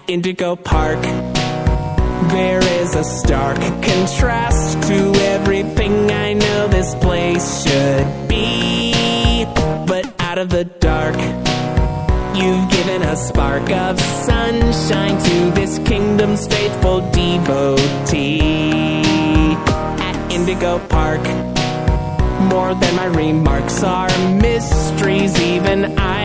Indigo Park, there is a stark contrast to everything I know this place should be. But out of the dark, you've given a spark of sunshine to this kingdom's faithful devotee. At Indigo Park, more than my remarks are mysteries, even I